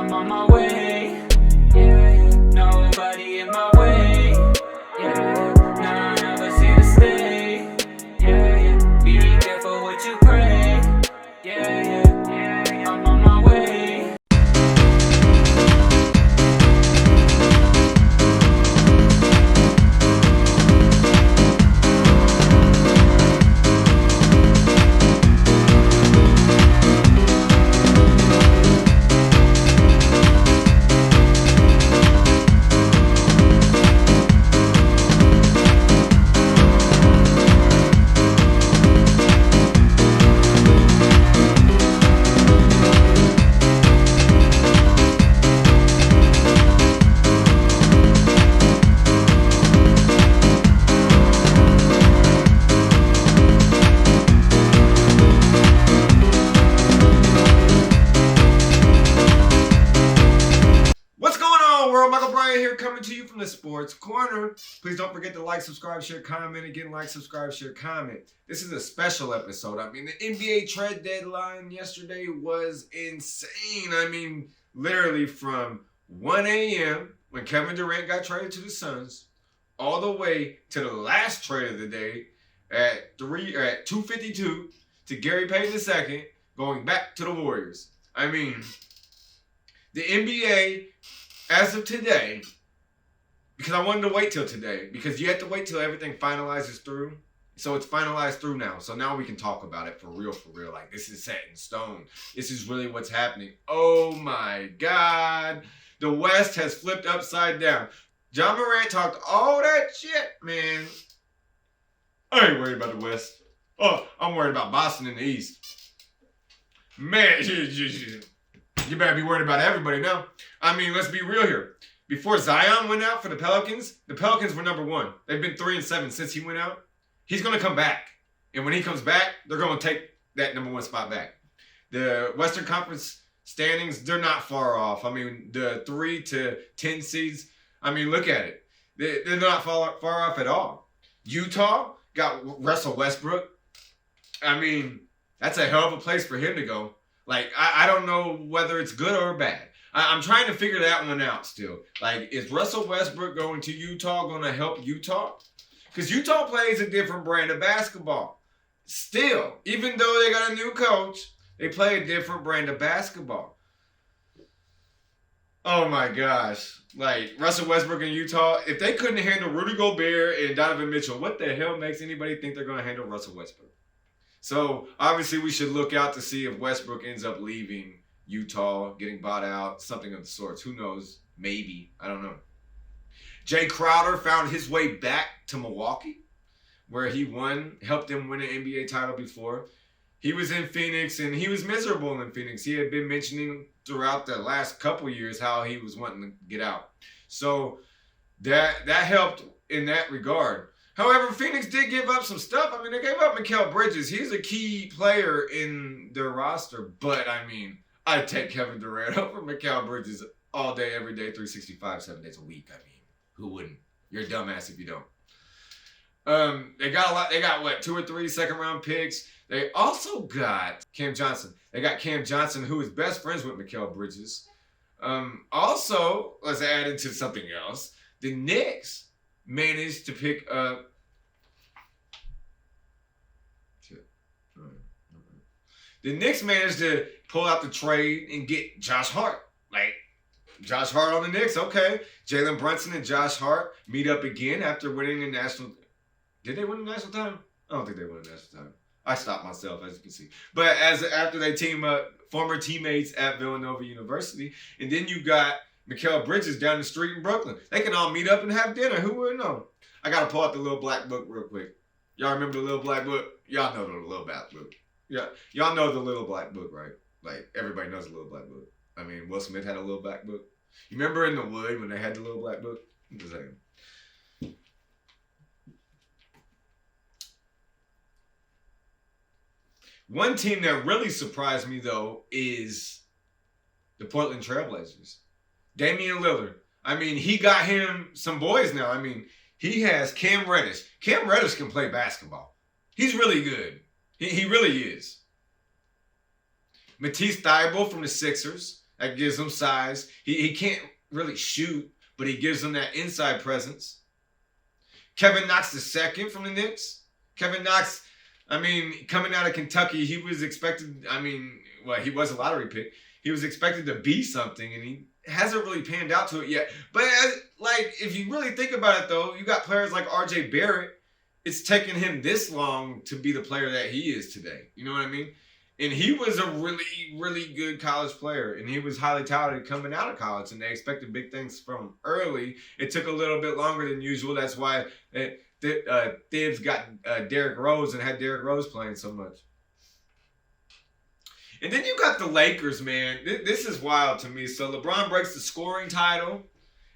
I'm on my way. Yeah, nobody in my way. Yeah, none of us here to stay. Yeah, be careful what you pray. Yeah, I'm on my way. Here coming to you from the Sports Corner. Please don't forget to like, subscribe, share, comment. Again, like, subscribe, share, comment. This is a special episode. I mean, the NBA trade deadline yesterday was insane. I mean, literally from 1 a.m. when Kevin Durant got traded to the Suns, all the way to the last trade of the day at 2:52 to Gary Payton II, going back to the Warriors. I mean, the NBA, as of today, because I wanted to wait till today, because you have to wait till everything finalizes through. So it's finalized through now. So now we can talk about it for real. Like, this is set in stone. This is really what's happening. Oh my God. The West has flipped upside down. John Morant talked all that shit, man. I ain't worried about the West. Oh, I'm worried about Boston in the East. Man, you better be worried about everybody now. I mean, let's be real here. Before Zion went out for the Pelicans were number one. They've been 3-7 since he went out. He's going to come back. And when he comes back, they're going to take that number one spot back. The Western Conference standings, they're not far off. I mean, the 3 to 10 seeds, I mean, look at it. They're not far off at all. Utah got Russell Westbrook. I mean, that's a hell of a place for him to go. Like, I don't know whether it's good or bad. I'm trying to figure that one out still. Like, is Russell Westbrook going to Utah going to help Utah? Because Utah plays a different brand of basketball. Still, even though they got a new coach, they play a different brand of basketball. Oh my gosh. Like, Russell Westbrook in Utah, if they couldn't handle Rudy Gobert and Donovan Mitchell, what the hell makes anybody think they're going to handle Russell Westbrook? So, obviously, we should look out to see if Westbrook ends up leaving Utah, getting bought out, something of the sorts. Who knows? Maybe. I don't know. Jay Crowder found his way back to Milwaukee, where he helped him win an NBA title before. He was in Phoenix, and he was miserable in Phoenix. He had been mentioning throughout the last couple years how he was wanting to get out. So, that helped in that regard. However, Phoenix did give up some stuff. I mean, they gave up Mikal Bridges. He's a key player in their roster. But, I mean, I'd take Kevin Durant over Mikal Bridges all day, every day, 365, 7 days a week. I mean, who wouldn't? You're a dumbass if you don't. They got a lot. They got, 2 or 3 second-round picks. They also got Cam Johnson. They got Cam Johnson, who is best friends with Mikal Bridges. Also, let's add into something else. The Knicks managed to pick up. The Knicks managed to pull out the trade and get Josh Hart. Like, Josh Hart on the Knicks, okay. Jalen Brunson and Josh Hart meet up again after winning the national. Did they win the national title? I don't think they won the national title. I stopped myself, as you can see. But after they team up, former teammates at Villanova University, and then you got Mikal Bridges down the street in Brooklyn. They can all meet up and have dinner. Who would know? I got to pull out the little black book real quick. Y'all remember the little black book? Y'all know the little black book. Yeah, y'all know the little black book, right? Like, everybody knows the little black book. I mean, Will Smith had a little black book. You remember in The Wood when they had the little black book? I'm just saying. One team that really surprised me, though, is the Portland Trailblazers. Damian Lillard. I mean, he got him some boys now. I mean, he has Cam Reddish. Cam Reddish can play basketball. He's really good. He really is. Matisse Thybulle from the Sixers. That gives him size. He can't really shoot, but he gives him that inside presence. Kevin Knox II from the Knicks. Kevin Knox, I mean, coming out of Kentucky, he was expected, he was a lottery pick. He was expected to be something, and he hasn't really panned out to it yet. But, if you really think about it, though, you got players like R.J. Barrett. It's taken him this long to be the player that he is today. You know what I mean? And he was a really, really good college player. And he was highly touted coming out of college. And they expected big things from him early. It took a little bit longer than usual. That's why Thibs got Derrick Rose and had Derrick Rose playing so much. And then you got the Lakers, man. This is wild to me. So LeBron breaks the scoring title.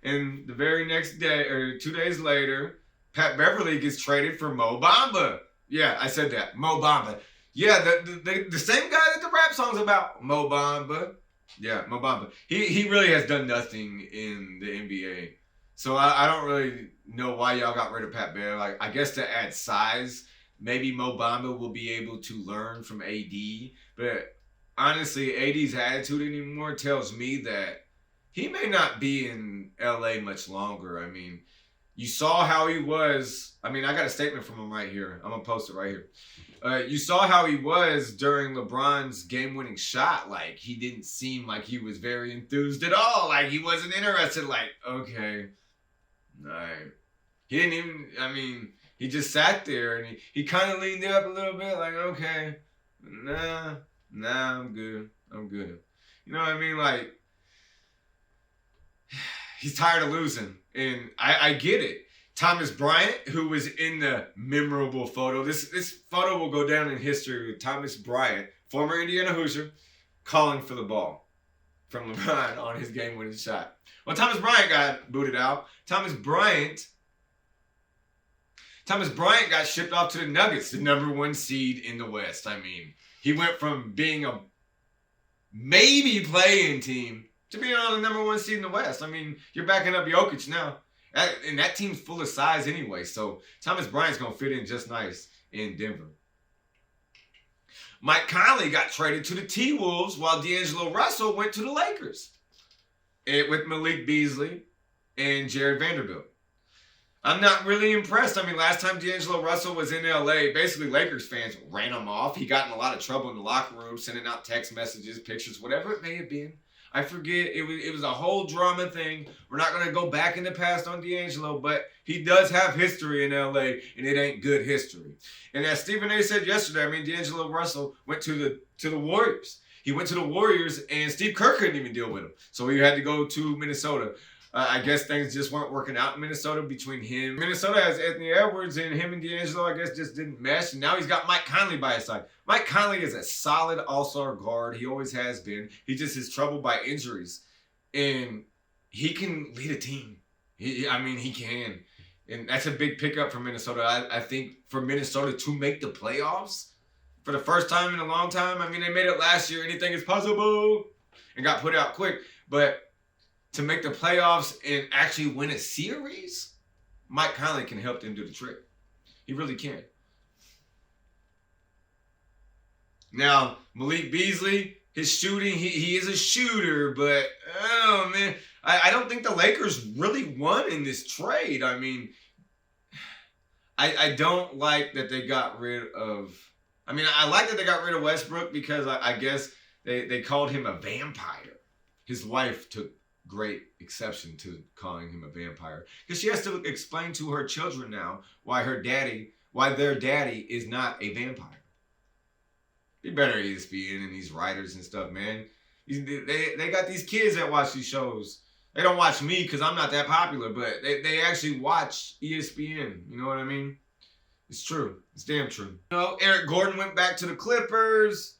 And the very next day, or 2 days later, Pat Beverly gets traded for Mo Bamba. Yeah, I said that. Mo Bamba. Yeah, the same guy that the rap song's about. Mo Bamba. Yeah, Mo Bamba. He really has done nothing in the NBA. So I don't really know why y'all got rid of Pat Beverly. I guess to add size, maybe Mo Bamba will be able to learn from AD. But honestly, AD's attitude anymore tells me that he may not be in LA much longer. I mean, you saw how he was. I got a statement from him right here. I'm going to post it right here. You saw how he was during LeBron's game-winning shot. Like, he didn't seem like he was very enthused at all. Like, he wasn't interested. Like, okay. All right. He didn't even, he just sat there and he kind of leaned up a little bit. Like, okay. Nah, I'm good. You know what I mean? Like, he's tired of losing. And I get it. Thomas Bryant, who was in the memorable photo. This photo will go down in history with Thomas Bryant, former Indiana Hoosier, calling for the ball from LeBron on his game-winning shot. Well, Thomas Bryant got booted out. Thomas Bryant got shipped off to the Nuggets, the #1 seed in the West. He went from being a maybe playing team to being on the #1 seed in the West. You're backing up Jokic now. And that team's full of size anyway. So Thomas Bryant's going to fit in just nice in Denver. Mike Conley got traded to the T-Wolves while D'Angelo Russell went to the Lakers. With Malik Beasley and Jared Vanderbilt. I'm not really impressed. Last time D'Angelo Russell was in LA, basically Lakers fans ran him off. He got in a lot of trouble in the locker room, sending out text messages, pictures, whatever it may have been. I forget. It was a whole drama thing. We're not going to go back in the past on D'Angelo, but he does have history in LA, and it ain't good history. And as Stephen A. said yesterday, D'Angelo Russell went to the Warriors. He went to the Warriors, and Steve Kerr couldn't even deal with him. So he had to go to Minnesota. I guess things just weren't working out in Minnesota between him. Minnesota has Anthony Edwards, and him and D'Angelo, I guess, just didn't mesh. And now he's got Mike Conley by his side. Mike Conley is a solid all-star guard. He always has been. He just is troubled by injuries. And he can lead a team. He can. And that's a big pickup for Minnesota. I think for Minnesota to make the playoffs for the first time in a long time. They made it last year. Anything is possible. And got put out quick. But to make the playoffs and actually win a series, Mike Conley can help them do the trick. He really can. Now, Malik Beasley, his shooting, he is a shooter, but, oh, man, I don't think the Lakers really won in this trade. I don't like that they got rid of... I like that they got rid of Westbrook because I guess they called him a vampire. His wife took great exception to calling him a vampire because she has to explain to her children now why their daddy is not a vampire. Be better ESPN and these writers and stuff, man. They got these kids that watch these shows. They don't watch me because I'm not that popular, but they actually watch ESPN. You know what I mean? It's true. It's damn true. Eric Gordon went back to the Clippers.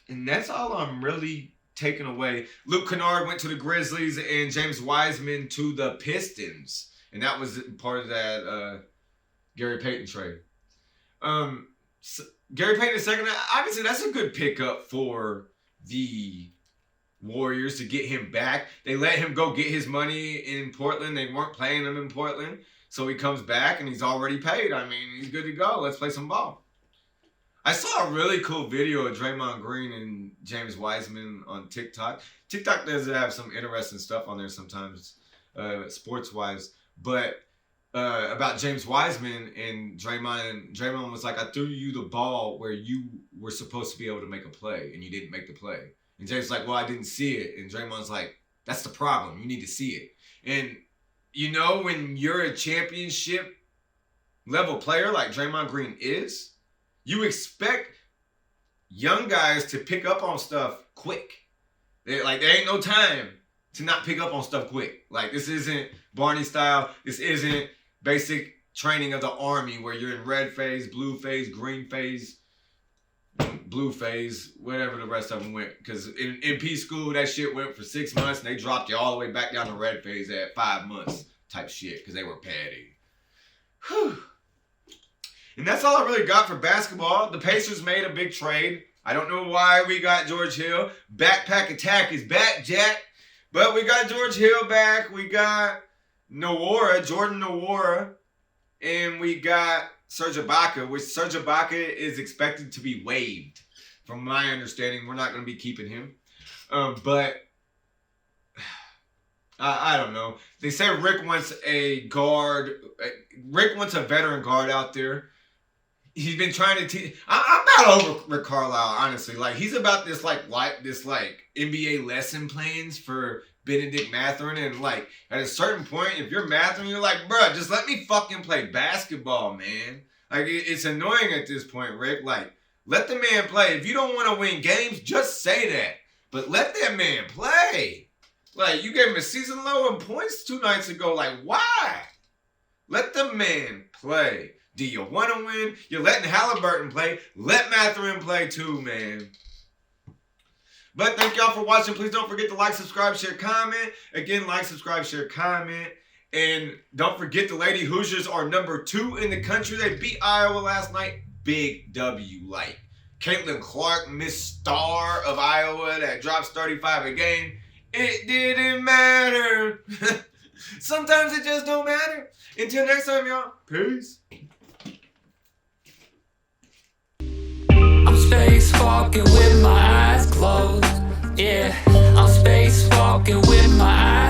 And that's all I'm really taking away. Luke Kennard went to the Grizzlies and James Wiseman to the Pistons. And that was part of that Gary Payton trade. Gary Payton II, obviously that's a good pickup for the Warriors to get him back. They let him go get his money in Portland. They weren't playing him in Portland. So he comes back and he's already paid. He's good to go. Let's play some ball. I saw a really cool video of Draymond Green and James Wiseman on TikTok. TikTok does have some interesting stuff on there sometimes, sports-wise. But about James Wiseman and Draymond. And Draymond was like, I threw you the ball where you were supposed to be able to make a play, and you didn't make the play. And James was like, well, I didn't see it. And Draymond's like, that's the problem. You need to see it. And, you know, when you're a championship level player like Draymond Green is, you expect young guys to pick up on stuff quick. There ain't no time to not pick up on stuff quick. Like, this isn't Barney style. This isn't basic training of the Army where you're in red phase, blue phase, green phase, blue phase, whatever the rest of them went. Because in P school, that shit went for 6 months and they dropped you all the way back down to red phase at 5 months type shit because they were padding. Whew. And that's all I really got for basketball. The Pacers made a big trade. I don't know why we got George Hill. Backpack attack is back, Jack. But we got George Hill back. We got Jordan Nwora. And we got Serge Ibaka, which Serge Ibaka is expected to be waived. From my understanding, we're not going to be keeping him. But I don't know. They say Rick wants a guard. Rick wants a veteran guard out there. He's been trying to teach. I'm not over Rick Carlisle, honestly. Like, he's about this NBA lesson plans for Benedict Mathurin, and like at a certain point, if you're Mathurin, you're like, bruh, just let me fucking play basketball, man. Like, it's annoying at this point, Rick. Like, let the man play. If you don't want to win games, just say that. But let that man play. Like, you gave him a season low in points 2 nights ago. Like, why? Let the man play. Do you want to win? You're letting Halliburton play. Let Mathurin play too, man. But thank y'all for watching. Please don't forget to like, subscribe, share, comment. Again, like, subscribe, share, comment. And don't forget the Lady Hoosiers are number 2 in the country. They beat Iowa last night. Big W. Like, Caitlin Clark, Miss Star of Iowa that drops 35 a game. It didn't matter. Sometimes it just don't matter. Until next time, y'all. Peace. I'm spacewalking with my eyes closed. Yeah, I'm spacewalking with my eyes